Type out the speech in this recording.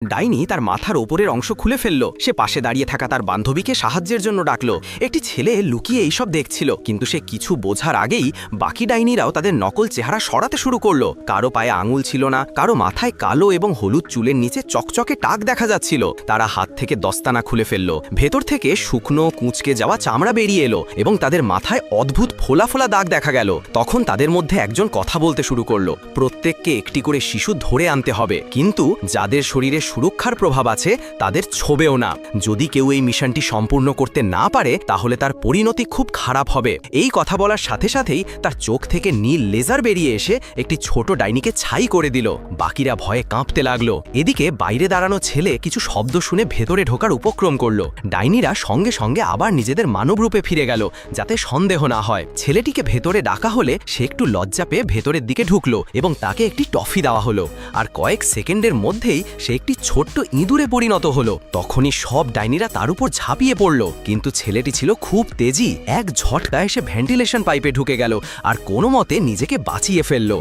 ডাইনি তার মাথার ওপরের অংশ খুলে ফেলল। সে পাশে দাঁড়িয়ে থাকা তার বান্ধবীকে সাহায্যের জন্য ডাকল। একটি ছেলে লুকিয়ে এইসব দেখছিল, কিন্তু সে কিছু বোঝার আগেই বাকি ডাইনিরাও তাদের নকল চেহারা সরাতে শুরু করলো। কারো পায়ে আঙুল ছিল না, কারো মাথায় কালো এবং হলুদ চুলের নিচে চকচকে টাক দেখা যাচ্ছিল। তারা হাত থেকে দস্তানা খুলে ফেলল। ভেতর থেকে শুকনো কুঁচকে যাওয়া চামড়া বেরিয়ে এলো এবং তাদের মাথায় অদ্ভুত ফোলা ফোলা দাগ দেখা গেল। তখন তাদের মধ্যে একজন কথা বলতে শুরু করলো, প্রত্যেককে একটি করে শিশু ধরে আনতে হবে, কিন্তু যাদের শরীরে সুরক্ষার প্রভাব আছে তাদের ছোবেও না। যদি কেউ এই মিশনটি সম্পূর্ণ করতে না পারে তাহলে তার পরিণতি খুব খারাপ হবে। এই কথা বলার সাথে সাথেই তার চোখ থেকে নীল লেজার বেরিয়ে এসে একটি ছোট ডাইনিকে ছাই করে দিল। বাকিরা ভয়ে কাঁপতে লাগলো। এদিকে বাইরে দাঁড়ানো ছেলে কিছু শব্দ শুনে ভেতরে ঢোকার উপক্রম করলো। ডাইনিরা সঙ্গে সঙ্গে আবার নিজেদের মানব রূপে ফিরে গেল, যাতে সন্দেহ না হয়। ছেলেটিকে ভেতরে ডাকা হলে সে একটু লজ্জা পেয়ে ভেতরের দিকে ঢুকলো এবং তাকে একটি টফি দেওয়া হলো। আর কয়েক সেকেন্ডের মধ্যেই সে একটি ছোট্ট ইঁদুরে পরিণত হলো। তখনই সব ডাইনিরা তার উপর ঝাঁপিয়ে পড়ল, কিন্তু ছেলেটি ছিল খুব তেজি। এক ঝটকায় সে ভেন্টিলেশন পাইপে ঢুকে গেল আর কোনো মতে নিজেকে বাঁচিয়ে ফেলল।